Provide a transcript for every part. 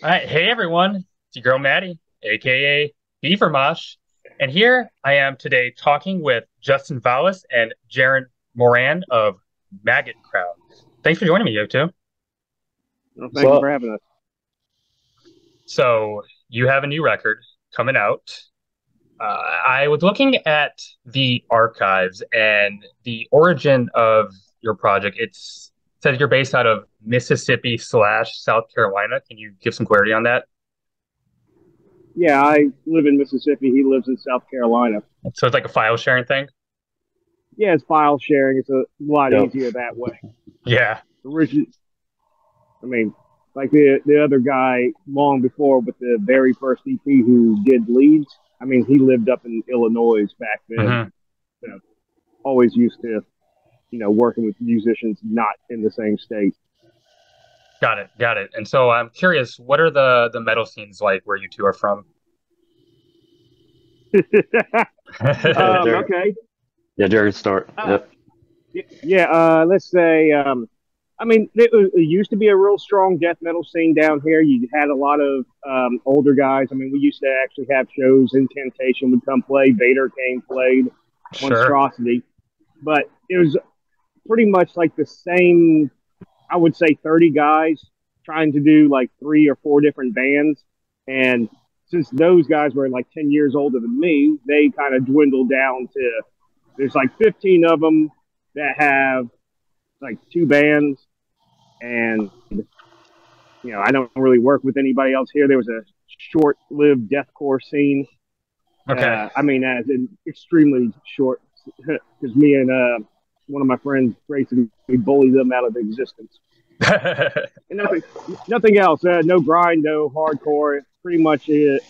All right, hey everyone, it's your girl Maddie, aka Beaver Mosh, and here I am today talking with Justin Vølus and Jaron Moran of Maggot Crown. Thanks for joining me, you two. Well, What's thank you for up? having us. So you have a new record coming out. I was looking at the archives and the origin of your project. It says you're based out of Mississippi slash South Carolina. Can you give some clarity on that? Yeah, I live in Mississippi. He lives in South Carolina. So it's like a file sharing thing. Yeah, it's file sharing. It's a lot Yep. easier that way. Yeah. Origi- I mean, like the other guy long before with the very first EP who did leads. I mean, he lived up in Illinois back then. Hmm. So always used to, working with musicians not in the same state. Got it. Got it. And so I'm curious, what are the metal scenes like where you two are from? Yeah, Jared. Okay. Yeah, Jared, start. Uh, Yep. yeah. Let's say. I mean, it used to be a real strong death metal scene down here. You had a lot of older guys. I mean, we used to actually have shows. Incantation would come play. Vader came played. Sure. Monstrosity. But it was pretty much like the same, I would say 30 guys trying to do like three or four different bands. And since those guys were like 10 years older than me, they kind of dwindled down to there's like 15 of them that have like two bands. And, I don't really work with anybody else here. There was a short lived deathcore scene. Okay. I mean, as in extremely short, because me and one of my friends basically bullied them out of existence. And nothing else. No grind, no hardcore. Pretty much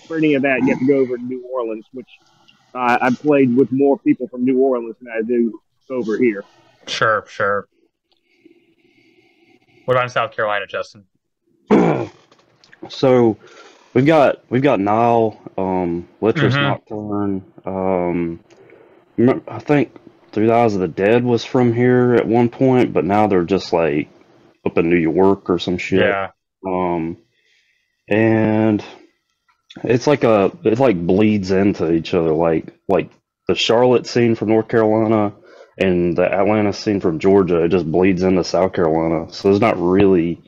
for any of that, you have to go over to New Orleans, which I've played with more people from New Orleans than I do over here. Sure, sure. What about in South Carolina, Justin? So we've got Nile, Litrus Hmm. Nocturne. I think Through the Eyes of the Dead was from here at one point, but now they're just like up in New York or some shit. Yeah. Um, and it like bleeds into each other, like the Charlotte scene from North Carolina and the Atlanta scene from Georgia. It just bleeds into South Carolina, so there's not really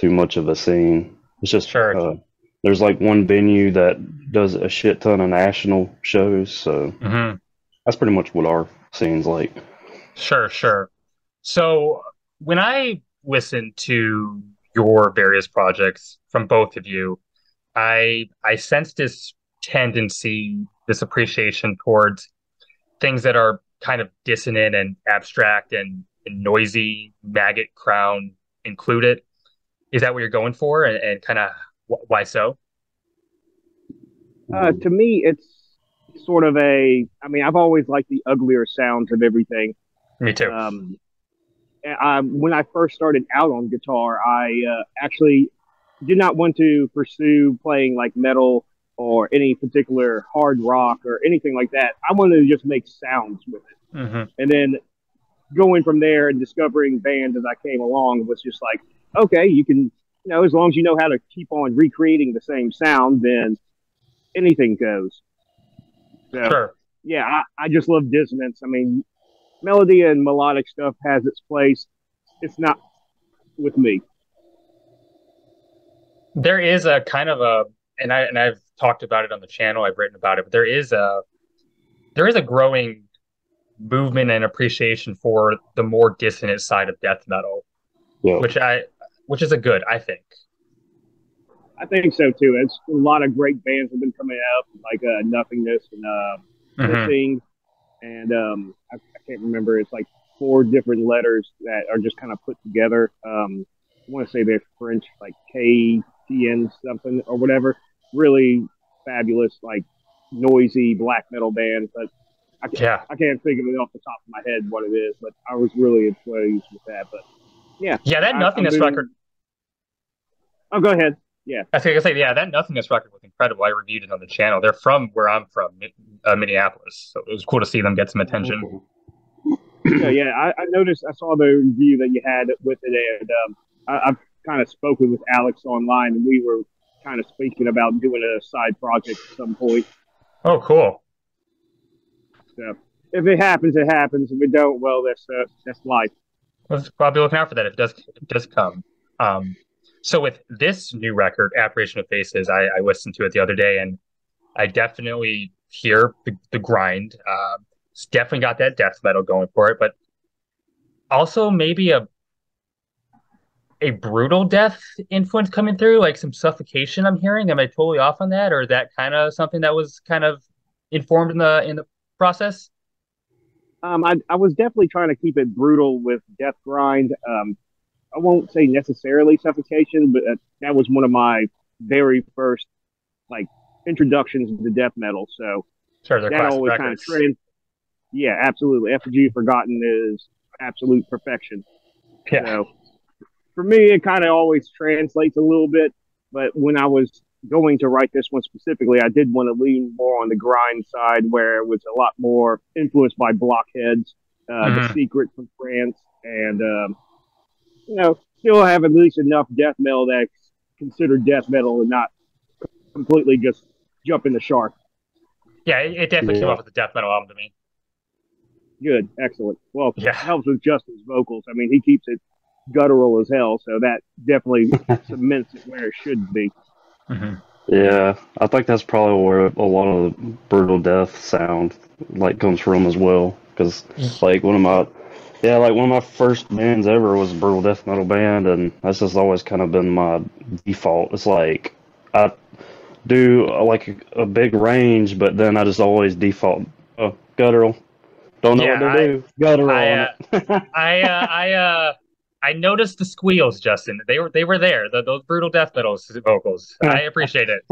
too much of a scene. It's just Sure. there's like one venue that does a shit ton of national shows, so Hmm. that's pretty much what our scene's like. Sure, sure. So when I listen to your various projects from both of you, I sense this tendency, this appreciation towards things that are kind of dissonant and abstract and noisy, Maggot Crown included. Is that what you're going for, and kind of why so? To me, it's sort of I mean, I've always liked the uglier sounds of everything. Me too. Um, when I first started out on guitar, I actually did not want to pursue playing like metal or any particular hard rock or anything like that. I wanted to just make sounds with it. Hmm. And then going from there and discovering bands as I came along was just like, okay, you can, as long as you know how to keep on recreating the same sound, then anything goes. So, Sure. yeah, I just love dissonance. I mean, melody and melodic stuff has its place. It's not with me. There is a kind of a, and I've talked about it on the channel. I've written about it, but there is a growing movement and appreciation for the more dissonant side of death metal, Yep. which I which is a good, I think. I think so too. It's a lot of great bands have been coming out, like Nothingness and Hmm. Missing, and I can't remember. It's like four different letters that are just kind of put together. I want to say they're French, like KTN something or whatever. Really fabulous, like noisy black metal band, but Yeah. I can't think of it off the top of my head what it is. But I was really pleased with that. But yeah, Yeah, that I've Nothingness record. been. Oh, go ahead. Yeah. I think I say, yeah, that Nothingness record was incredible. I reviewed it on the channel. They're from where I'm from, Minneapolis, so it was cool to see them get some attention. Okay. No, yeah, I noticed. I saw the review that you had with it, and I've kind of spoken with Alex online, and we were kind of speaking about doing a side project at some point. Oh, cool. So if it happens, it happens. If it don't, well, that's life. I'll be looking out for that if it does come. Um, so with this new record, Apparition of Faces, I listened to it the other day, and I definitely hear the grind. It's definitely got that death metal going for it, but also maybe a brutal death influence coming through, like some suffocation I'm hearing. Am I totally off on that, or is that kind of something that was kind of informed in the process? I was definitely trying to keep it brutal with death grind. I won't say necessarily suffocation, but that was one of my very first like introductions to death metal. So Sure, they're that classic always kind of records. trends. Yeah, absolutely. Effigy Forgotten is absolute perfection. Yeah. So for me, it kind of always translates a little bit. But when I was going to write this one specifically, I did want to lean more on the grind side, where it was a lot more influenced by Blockheads, The Mhm. Secret from France, and still have at least enough death metal that's considered death metal and not completely just jumping the shark. Yeah, it definitely came off Yeah. with the death metal album to me. Good, excellent. Well, Yeah. it helps with Justin's vocals. I mean, he keeps it guttural as hell, so that definitely cements it where it should be. Hmm. Yeah, I think that's probably where a lot of the brutal death sound like comes from as well. Because like one of my first bands ever was a brutal death metal band, and that's just always kind of been my default. It's like I do like a big range, but then I just always default guttural. Don't know Yeah, what to do. Guttural I, on uh, it. I noticed the squeals, Justin. They were there. Those brutal death metal vocals. I appreciate it.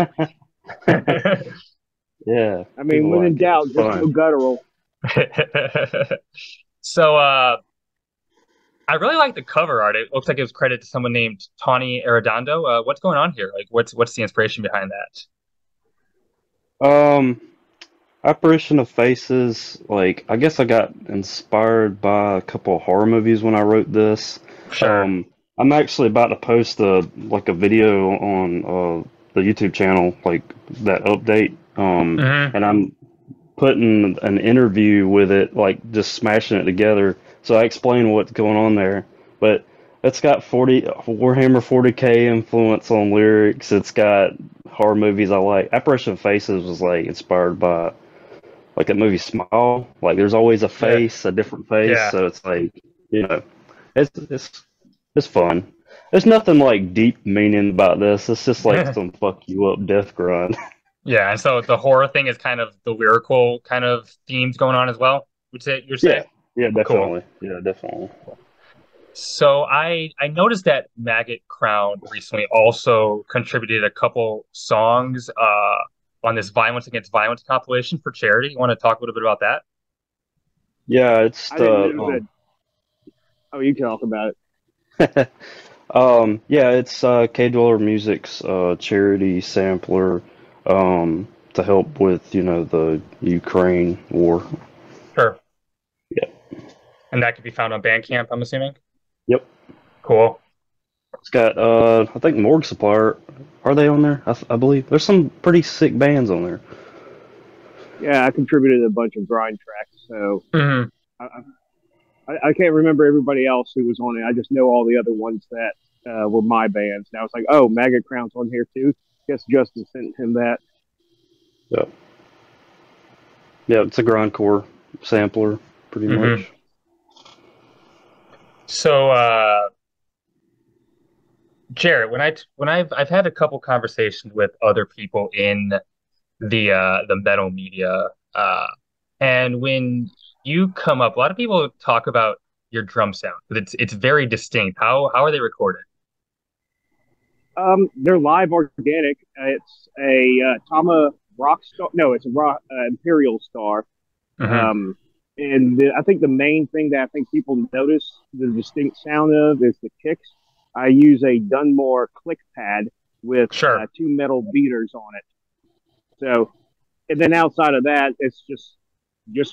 Yeah, I mean, people when in like it. doubt, It's just go fun. guttural. So, I really like the cover art. It looks like it was credited to someone named Tawny Arredondo. What's going on here? Like, what's the inspiration behind that? Um, Apparition of Faces, like I guess I got inspired by a couple of horror movies when I wrote this. Sure. I'm actually about to post a video on the YouTube channel, like that update. Hmm. And I'm putting an interview with it, like just smashing it together. So I explain what's going on there. But it's got 40 Warhammer 40K influence on lyrics. It's got horror movies I like. Apparition of Faces was like inspired by like that movie Smile. Like there's always a Yeah. face, a different face. Yeah. So it's like, you know, it's fun. There's nothing like deep meaning about this. It's just like some fuck you up death grind. Yeah. And so the horror thing is kind of the lyrical kind of themes going on as well. You're Yeah, saying? yeah, Cool. definitely. Yeah, definitely. So I noticed that Maggot Crown recently also contributed a couple songs on this Violence Against Violence compilation for charity. You want to talk a little bit about that? Yeah, it's I didn't the know that. Oh, you talk about it. yeah, it's K Dweller Music's charity sampler to help with, the Ukraine war. Sure. Yeah. And that could be found on Bandcamp, I'm assuming. Yep. Cool. It's got I think Morgue Supply. Are they on there? I believe there's some pretty sick bands on there. Yeah, I contributed a bunch of grind tracks, so Hmm. I, I can't remember everybody else who was on it. I just know all the other ones that were my bands. And I was like, oh, Maggot Crown's on here too. Guess Justin sent him that. Yeah. Yeah, it's a grindcore sampler, pretty Hmm. much. So Jarrett, I've had a couple conversations with other people in the metal media, and when you come up, a lot of people talk about your drum sound, but it's very distinct. How are they recorded? They're live organic. It's a Tama Rock Star. No, it's a rock, Imperial Star. Hmm. Um, I think the main thing that I think people notice the distinct sound of is the kicks. I use a Dunmore click pad with Sure. two metal beaters on it. So, and then outside of that, it's just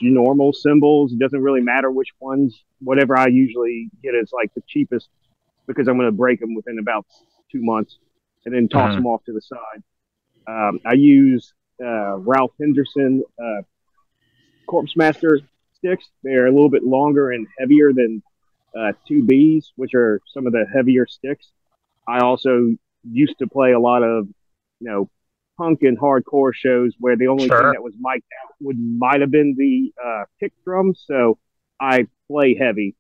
normal cymbals. It doesn't really matter which ones. Whatever I usually get is like the cheapest because I'm going to break them within about 2 months. and then toss them off to the side. I use Ralph Henderson Corpse Master sticks. They're a little bit longer and heavier than 2Bs, which are some of the heavier sticks. I also used to play a lot of, punk and hardcore shows where the only thing that was mic'd out might have been the kick drum. So I play heavy.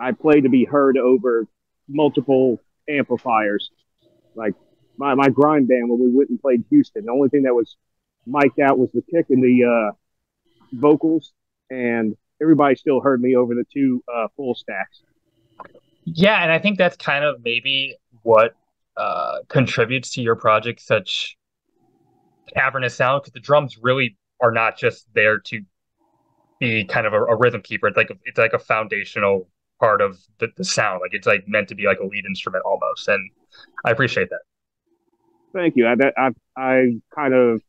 I play to be heard over multiple amplifiers. Like my grind band when we went and played Houston, the only thing that was mic'd out was the kick and the vocals, and everybody still heard me over the two full stacks. Yeah, and I think that's kind of maybe what contributes to your project such cavernous sound, because the drums really are not just there to be kind of a rhythm keeper. It's like a foundational part of the sound. Like it's like meant to be like a lead instrument almost, and I appreciate that. Thank you. I kind of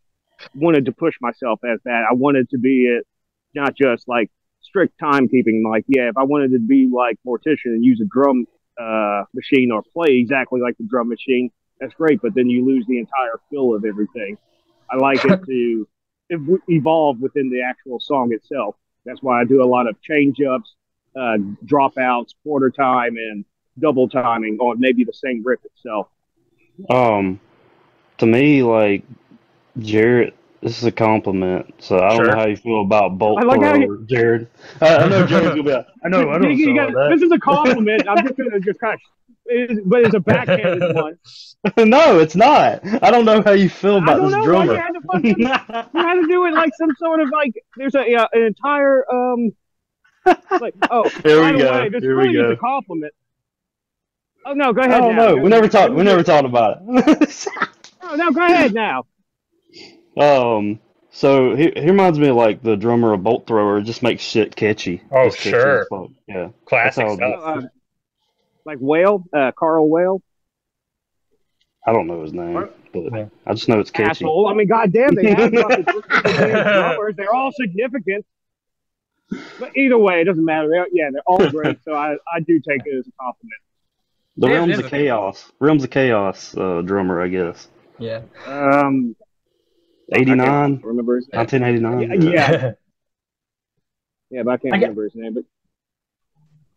wanted to push myself as that. I wanted to be it, not just like strict timekeeping. Like, yeah, if I wanted to be like Mortician and use a drum machine or play exactly like the drum machine, that's great. But then you lose the entire feel of everything. I like it to evolve within the actual song itself. That's why I do a lot of change ups, dropouts, quarter time, and double timing on maybe the same riff itself. To me, like Jared, this is a compliment. So I don't know how you feel about bolt thrower, Jared. I know Jared's gonna be like, I don't feel like that. This is a compliment. I'm just gonna but it's a backhanded one. No, it's not. I don't know how you feel about this drummer. You had to do it like some sort of like. There's an entire like. Oh, here we go. This really is a compliment. Oh no, go ahead. I don't know. We never talked about it. Oh no, go ahead now. So he reminds me of like the drummer of Bolt Thrower. It just makes shit catchy. Oh, sure. Yeah. Classic stuff. Like Whale, Carl Whale. I don't know his name, but I just know it's catchy. Asshole. I mean, goddamn, they have drummers. They're all significant. But either way, it doesn't matter. They're all great. So I do take it as a compliment. The Realms of Chaos drummer, I guess. Yeah. 89. Remember his name? 1989. Yeah. Yeah, but I can't remember his name. But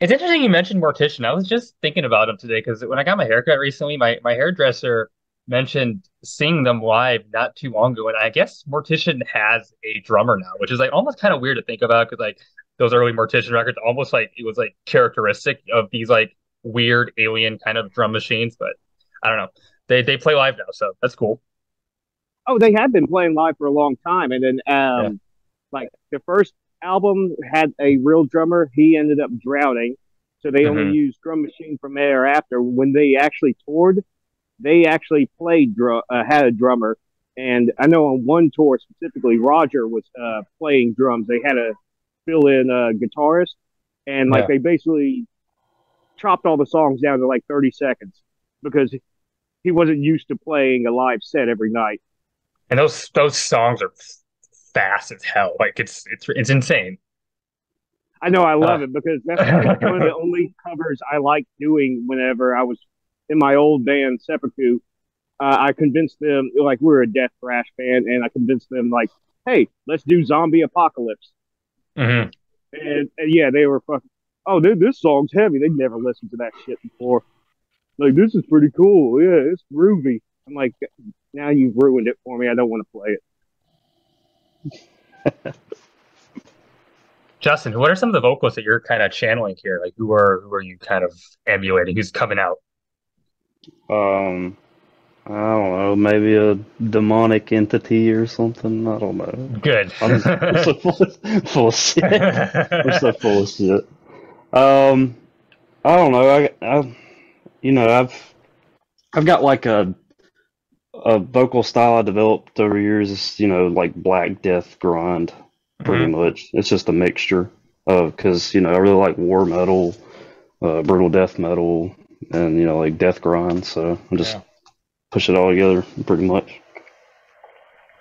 it's interesting you mentioned Mortician. I was just thinking about him today because when I got my haircut recently, my hairdresser mentioned seeing them live not too long ago, and I guess Mortician has a drummer now, which is like almost kind of weird to think about because like those early Mortician records, almost like it was like characteristic of these like weird alien kind of drum machines. But I don't know, they play live now, so that's cool. Oh, they have been playing live for a long time, and then like the first album had a real drummer. He ended up drowning, so they only used drum machine from there after. When they actually toured, they actually played had a drummer, and I know on one tour specifically, Roger was playing drums. They had a fill-in guitarist, and like they basically chopped all the songs down to like 30 seconds because he wasn't used to playing a live set every night. And those songs are fast as hell. Like it's insane. I know, I love it because that's one of the only covers I like doing. Whenever I was in my old band Seppuku, I convinced them, like we're a death thrash band, and I convinced them like, hey, let's do Zombie Apocalypse. And yeah, they were fucking. Oh, this song's heavy. They'd never listened to that shit before. Like, this is pretty cool. Yeah, it's groovy. I'm like, now you've ruined it for me. I don't want to play it. Justin, what are some of the vocalists that you're kind of channeling here? Like, who are you kind of emulating? Who's coming out? I don't know, maybe a demonic entity or something. I don't know. Good. I'm so full of shit. We're so full of shit. I don't know. I've got like a vocal style I developed over years. It's, like black death grind, pretty much. It's just a mixture of, because, I really like war metal, brutal death metal, and, like death grind. So I just push it all together pretty much.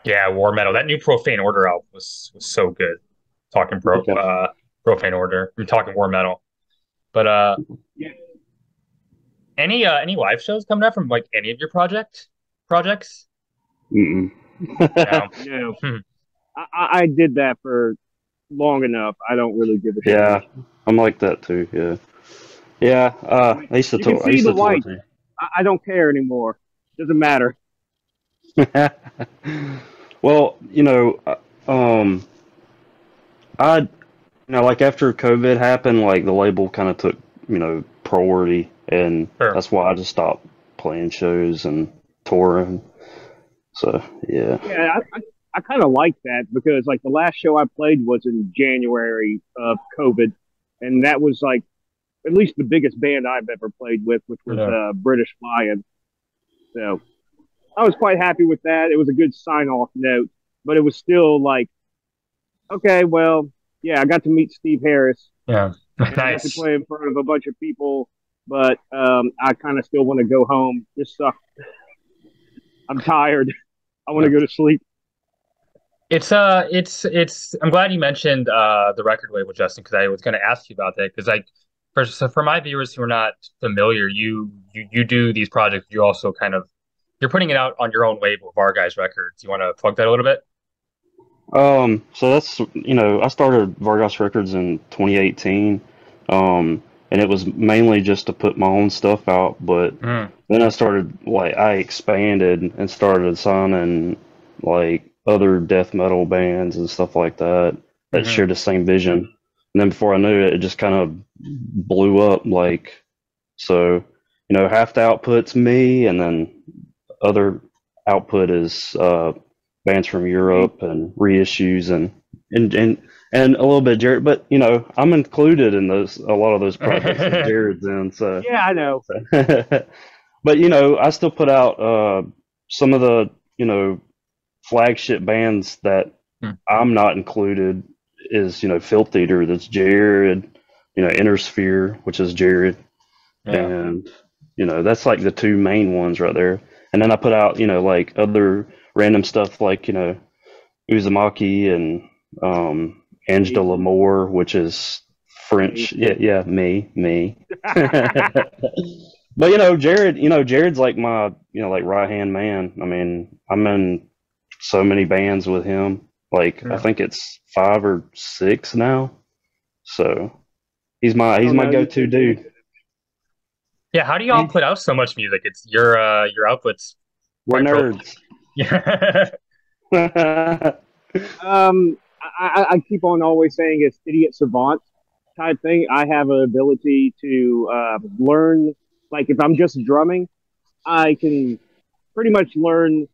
Yeah, war metal. That new Profane Order album was so good. Talking Profane Order. We're talking war metal. But any live shows coming up from like any of your projects? projects? Mm-mm. No. No, Hmm. I did that for long enough. I don't really give a shit. Yeah, I'm like that too. Yeah, yeah. I mean, I used to you can tour. I see used the to tour white. too. I don't care anymore. Doesn't matter. Well, um, I, like after COVID happened, like the label kind of took, priority, and Sure. that's why I just stopped playing shows and touring. So yeah. Yeah, I kind of like that because like the last show I played was in January of COVID, and that was like at least the biggest band I've ever played with, which was Yeah. British Lion. So I was quite happy with that. It was a good sign off note, but it was still like, okay, well, yeah, I got to meet Steve Harris Yeah. and I got to Nice. play in front of a bunch of people, but I kind of still want to go home. This sucks. I'm tired. I want to go to sleep. It's I'm glad you mentioned the record label, Justin, because I was going to ask you about that. Because for my viewers who are not familiar, you do these projects. You also you're putting it out on your own label, Vargheit Records. You want to plug that a little bit? So that's, I started Vargheit Records in 2018, and it was mainly just to put my own stuff out. But Mm, then I expanded and started signing like other death metal bands and stuff like that that hmm shared the same vision. And then before I knew it, it just kind of blew up. So, half the output's me, and then other output is bands from Europe and reissues and and and a little bit of Jared, but I'm included in a lot of those projects that Jared's in. So, Yeah, I know. but I still put out some of the flagship bands that Hmm. I'm not included is Filth Eater, that's Jared, Inner Sphere, which is Jared, Yeah. and that's like the two main ones right there. And then I put out like other random stuff like Uzumaki and Ange de l'Amour, which is French. Yeah, yeah, me. But Jared's like my like right hand man. I mean, I'm in so many bands with him. Like I Yeah. think it's 5 or 6 now. So he's my Oh no, go to dude. Yeah, how do y'all put out so much music? It's your output's We're quite prolific. nerds. Yeah. I keep on always saying it's idiot savant type thing. I have an ability to learn. Like if I'm just drumming, I can pretty much learn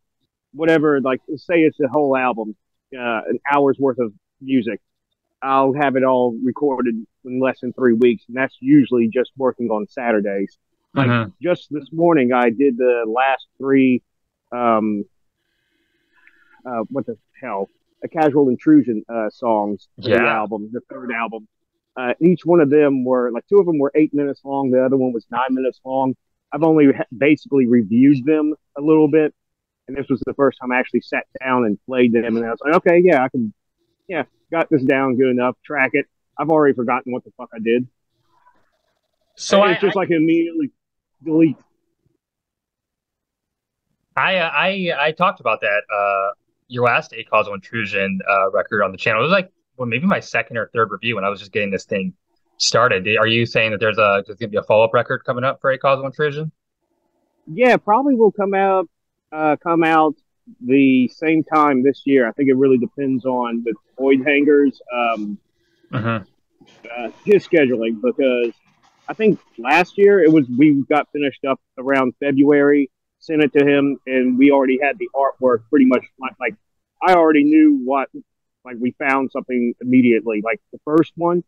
whatever. Like say it's a whole album, an hour's worth of music. I'll have it all recorded in less than 3 weeks, and that's usually just working on Saturdays. Like hmm just this morning, I did the last three. Um, what the hell? A Casual Intrusion songs for the Yeah. album, the third album. Each one of them were like two of them were 8 minutes long. The other one was 9 minutes long. I've only basically reviewed them a little bit, and this was the first time I actually sat down and played them. And I was like, okay, yeah, I can, yeah, got this down good enough. Track it. I've already forgotten what the fuck I did. So It's just like immediately delete. I talked about that your last A Causal Intrusion record on the channel. It was like maybe my second or third review when I was just getting this thing started. Are you saying that there's gonna be a follow-up record coming up for A Causal Intrusion? Yeah, probably will come out the same time this year. I think it really depends on the Void Hangers hmm his scheduling because I think last year it was we got finished up around February, sent it to him, and we already had the artwork pretty much like I already knew what like we found something immediately. Like the first one,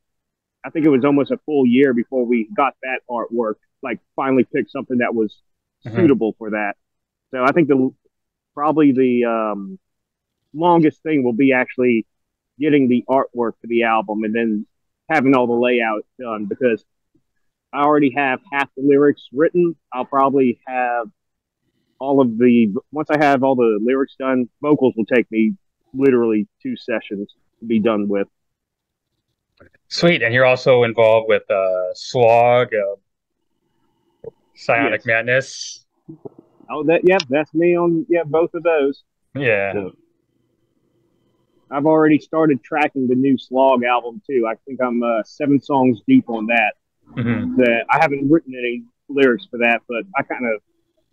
I think it was almost a full year before we got that artwork. Like finally picked something that was hmm suitable for that. So I think the probably the longest thing will be actually getting the artwork for the album and then having all the layout done because I already have half the lyrics written. I'll probably have all of the once I have all the lyrics done, vocals will take me literally 2 sessions to be done with. Sweet. And you're also involved with Slog, Psionic Yes, Madness. Oh, that's me on both of those. Yeah. Yeah. I've already started tracking the new Slog album too. I think I'm 7 songs deep on that. Hmm. That I haven't written any lyrics for that, but I kind of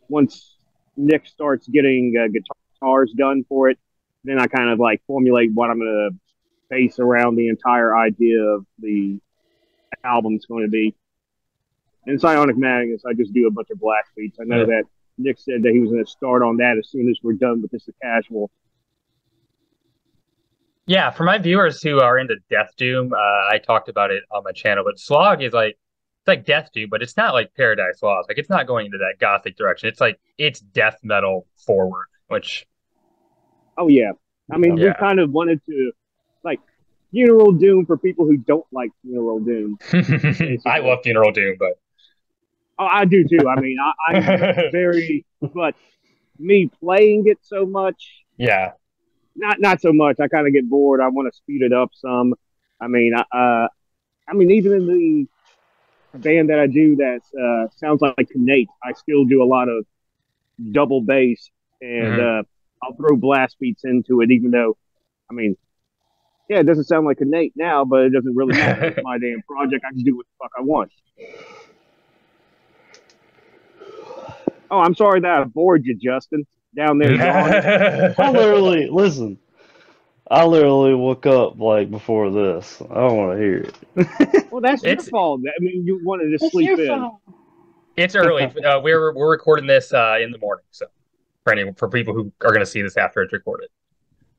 once Nick starts getting guitars done for it, then I kind of like formulate what I'm going to base around the entire idea of the album's going to be. In Psionic Madness, I just do a bunch of blast beats. I know Yeah. that Nick said that he was going to start on that as soon as we're done with this casual. Yeah, for my viewers who are into Death Doom, I talked about it on my channel, but Slog is like it's like Death Doom, but it's not like Paradise Lost. Like it's not going into that gothic direction. It's like it's death metal forward, which Oh yeah, I mean we yeah. kind of wanted to like Funeral Doom for people who don't like Funeral Doom. I love Funeral Doom, but Oh, I do too. I mean, I'm very, but me playing it so much, yeah. not so much. I kind of get bored. I want to speed it up some. I mean, I mean, even in the band that I do that sounds like Nate, I still do a lot of double bass, and Hmm. I'll throw blast beats into it, even though, I mean, yeah, it doesn't sound like Nate now, but it doesn't really matter. It's my damn project. I can do what the fuck I want. Oh, I'm sorry that I bored you, Justin, down there yawning. I literally listen. I literally woke up like before this. I don't want to hear it. Well, that's your It's fault. I mean, you wanted to sleep in. it's early. We're recording this in the morning, so for people who are going to see this after it's recorded.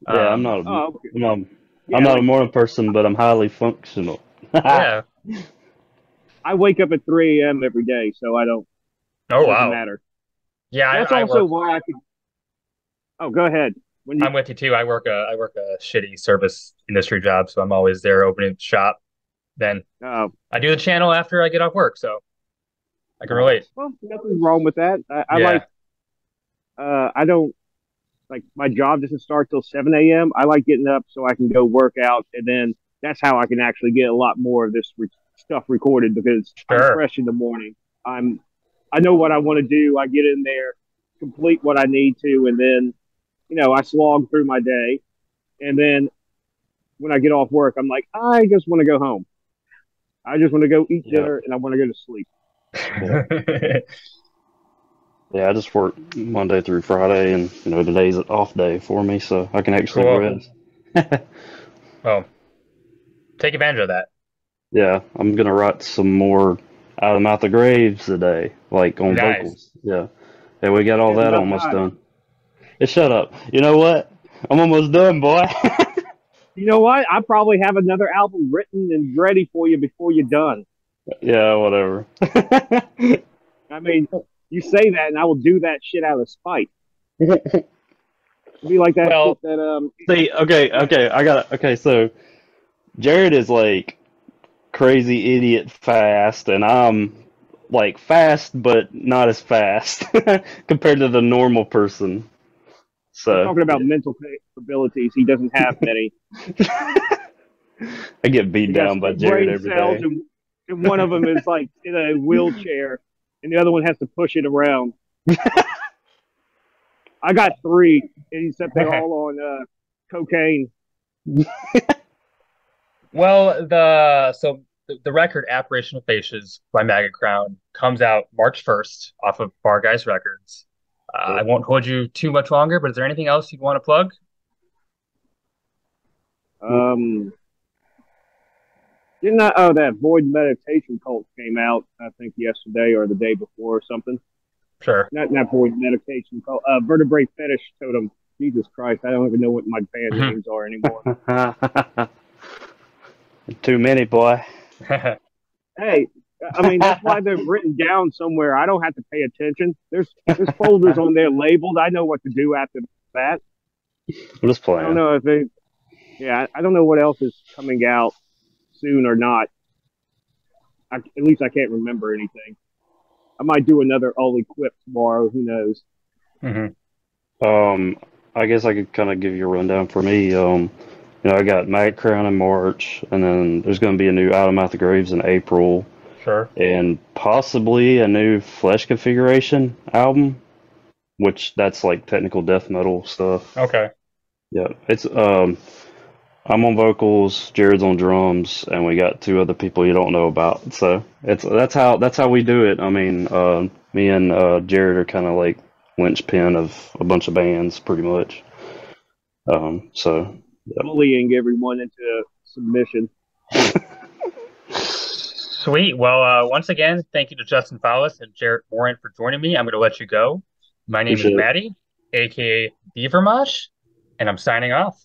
Yeah, Oh, okay. I'm Yeah, not a like morning person, but I'm highly functional. Yeah. I wake up at 3 a.m. every day, so I don't. Oh It doesn't wow. matter. Yeah, That's I also work. why I could. Oh, go ahead. When you I'm with you too. I work a shitty service industry job, so I'm always there opening the shop. Then uh, I do the channel after I get off work, so I can relate. well, nothing's wrong with that. I Yeah. like. I don't like my job doesn't start till 7 a.m. I like getting up so I can go work out, and then that's how I can actually get a lot more of this stuff recorded because I'm Sure. fresh in the morning. I know what I want to do. I get in there, complete what I need to, and then I slog through my day, and then when I get off work, I'm like, I just want to go home. I just want to go eat Yeah, dinner, and I want to go to sleep. yeah, yeah. I just work Monday through Friday, and today's an off day for me, so I can actually Cool. rest. Well, take advantage of that. Yeah, I'm gonna write some more out of Mouth the Graves today, like on Nice. vocals. Yeah, yeah, we got all It's that about almost time. done. Hey, shut up. You know what? I'm almost done, boy. You know what? I probably have another album written and ready for you before you're done. Yeah, whatever. I mean, you say that, and I will do that shit out of spite. Be like that Well, shit that See, okay, okay, so Jared is like crazy idiot fast, and I'm like fast, but not as fast compared to the normal person. I'm So talking about mental abilities. He doesn't have many. I get beat He got down by 6 Jared brain every cells, day. and one of them is like in a wheelchair, and the other one has to push it around. I got 3, except they're all on cocaine. well, the record Apparition of Faces by Maggot Crown comes out March 1st off of Vargheit Records. I won't hold you too much longer, but is there anything else you'd want to plug? Um, didn't I? Oh, that Void Meditation Cult came out, I think, yesterday or the day before or something. Sure. Not Void Meditation Cult. Vertebrae Fetish Totem. Jesus Christ, I don't even know what my band names are anymore. Too many, boy. Hey, I mean that's why they're written down somewhere. I don't have to pay attention. There's folders on there labeled. I know what to do after that. I'm just I don't playing. know if they. Yeah, I don't know what else is coming out soon or not. At least I can't remember anything. I might do another All Equipped tomorrow. Who knows? Hmm. I guess I could kind of give you a rundown for me. I got Maggot Crown in March, and then there's going to be a new Out of Mouth the Graves in April, Sure. and possibly a new Flesh Configuration album. which that's like technical death metal stuff. Okay. Yeah, it's I'm on vocals, Jared's on drums, and we got two other people you don't know about. So it's that's how we do it. I mean, me and Jared are kind of like linchpin of a bunch of bands, pretty much. So yeah. Bullying everyone into submission. Sweet. Well, once again, thank you to Justin Vølus and Jared Moran for joining me. I'm going to let you go. My name is Appreciate it. Maddie, aka Beavermosh, and I'm signing off.